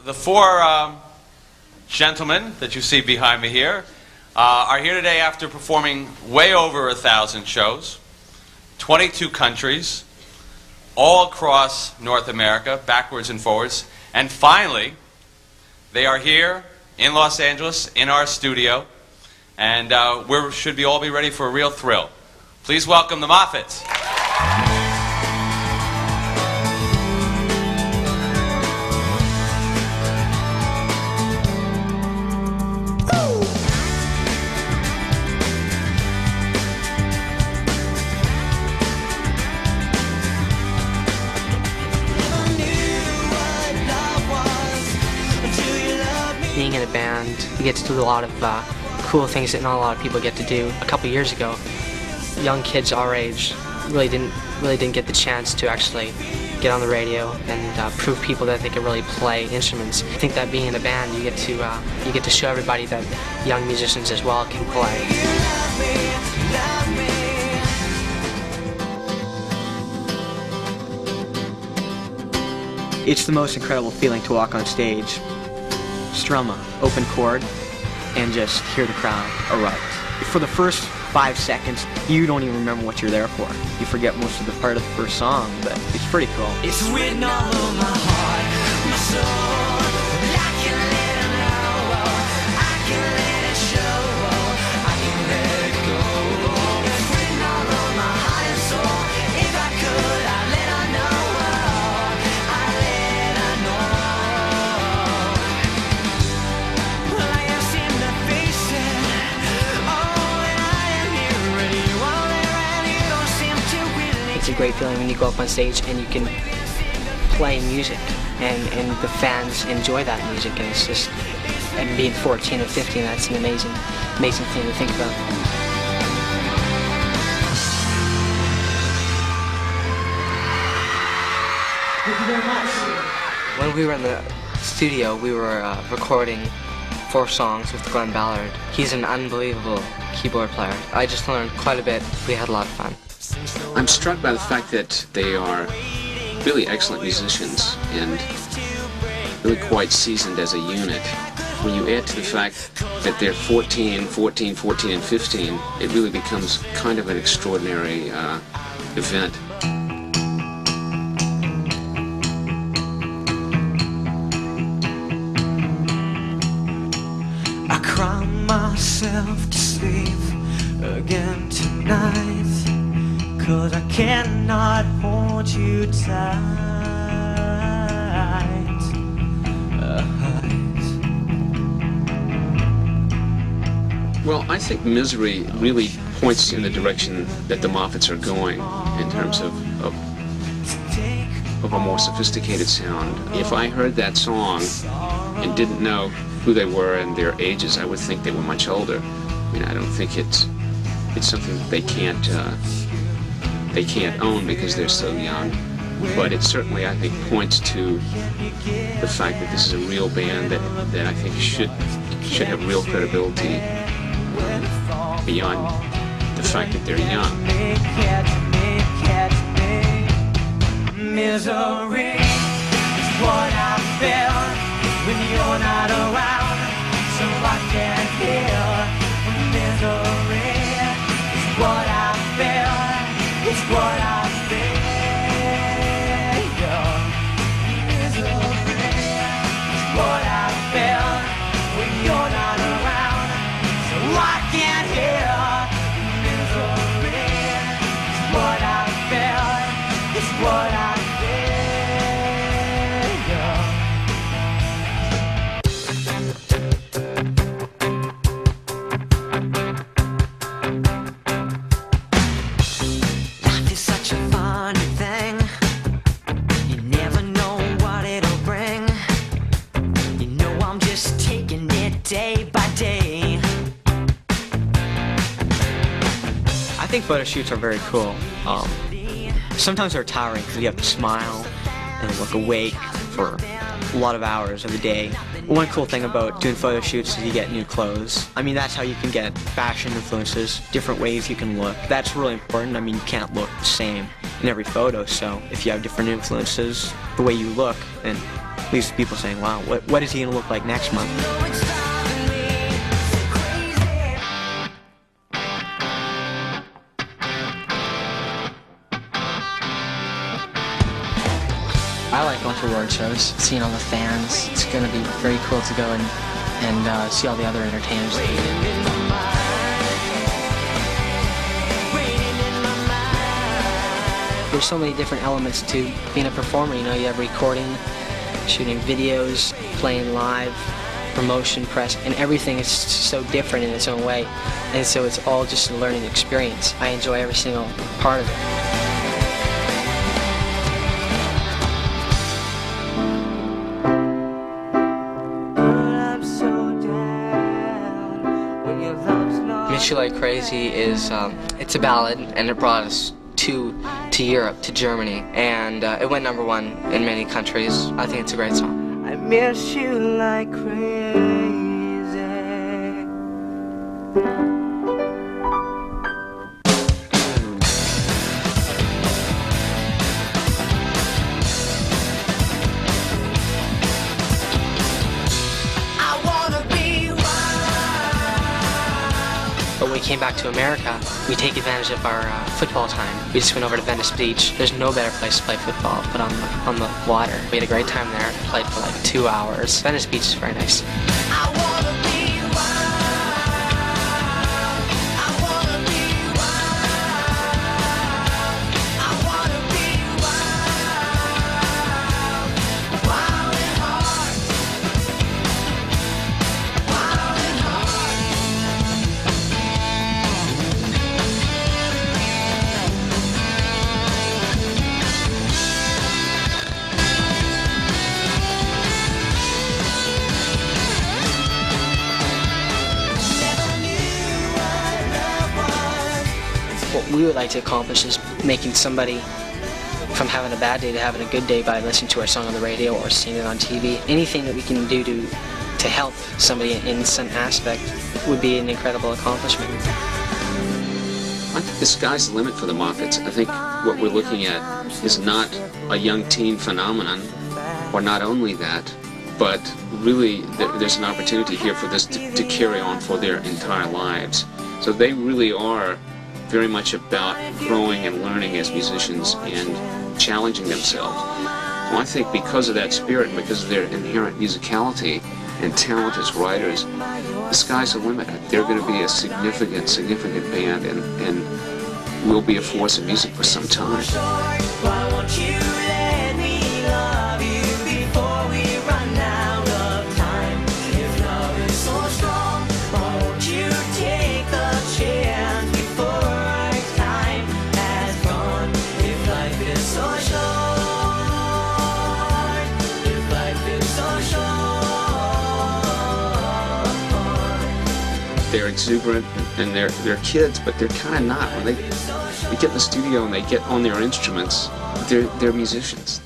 The four gentlemen that you see behind me here are here today after performing way over 1,000 shows, 22 countries, all across North America, backwards and forwards. And finally, they are here in Los Angeles, in our studio, and we should all be ready for a real thrill. Please welcome the Moffatts. Being in a band, you get to do a lot of cool things that not a lot of people get to do. A couple years ago, young kids our age really didn't get the chance to actually get on the radio and prove people that they could really play instruments. I think that being in a band, you get to show everybody that young musicians as well can play. It's the most incredible feeling to walk on stage, strum an open chord, and just hear the crowd erupt. For the first 5 seconds, you don't even remember what you're there for. You forget most of the part of the first song, but it's pretty cool. It's written all over my heart, my soul. I can let it know, I can let it show, I can let it go. It's written all over my heart and soul. If I could, I'd let her know, I'd let her know. Well, I have seen the faces, oh, and I am here ready. While they're ready, you don't seem to really. It's a great feeling when you go up on stage and you can play music and the fans enjoy that music, and it's just, and being 14 or 15, that's an amazing thing to think about. Thank you very much. When we were in the studio, we were recording 4 songs with Glen Ballard. He's an unbelievable keyboard player. I just learned quite a bit. We had a lot of fun. I'm struck by the fact that they are really excellent musicians and really quite seasoned as a unit. When you add to the fact that they're 14, and 15, it really becomes kind of an extraordinary event. I cry myself to sleep again tonight, 'cause I cannot hold you tight. Well, I think Misery really points in the direction that the Moffatts are going in terms of a more sophisticated sound. If I heard that song and didn't know who they were and their ages, I would think they were much older. I mean, I don't think it's something that they can't own because they're so young. But it certainly, I think, points to the fact that this is a real band that I think should have real credibility beyond the fact that they're young. Misery is what I feel when you're not around, so I can't hear. Misery is what I feel, it's what I feel. Misery is what I feel when you're not around, so I can't hear. Misery is what I feel, it's what I feel. Life is such a funny thing. You never know what it'll bring. You know I'm just taking it day by day. I think photo shoots are very cool. Sometimes they're tiring because you have to smile and look awake for a lot of hours of the day. One cool thing about doing photo shoots is you get new clothes. I mean, that's how you can get fashion influences, different ways you can look. That's really important. I mean, you can't look the same in every photo, so if you have different influences, the way you look, then leaves people saying, wow, what is he going to look like next month? I like going to award shows, seeing all the fans. It's going to be very cool to go and see all the other entertainers. There's so many different elements to being a performer. You know, you have recording, shooting videos, playing live, promotion, press, and everything is so different in its own way. And so it's all just a learning experience. I enjoy every single part of it. Miss You Like Crazy is, it's a ballad, and it brought us to Europe, to Germany, and it went #1 in many countries. I think it's a great song. I miss you like crazy. But when we came back to America, we take advantage of our football time. We just went over to Venice Beach. There's no better place to play football but on the water. We had a great time there. Played for like 2 hours. Venice Beach is very nice. What we would like to accomplish is making somebody from having a bad day to having a good day by listening to our song on the radio or seeing it on TV. Anything that we can do to help somebody in some aspect would be an incredible accomplishment. I think the sky's the limit for the Moffatts. I think what we're looking at is not a young teen phenomenon, or not only that, but really there's an opportunity here for this to carry on for their entire lives. So they really are very much about growing and learning as musicians and challenging themselves. So I think because of that spirit, and because of their inherent musicality and talent as writers, the sky's the limit. They're going to be a significant band and will be a force of music for some time. Why won't you let me love you before we run out of time? If love is so strong, why won't you take a chance before our time has gone? If life is so short, if life is so short. They're exuberant and they're kids, but they're kind of not. When they get in the studio and they get on their instruments, they're musicians.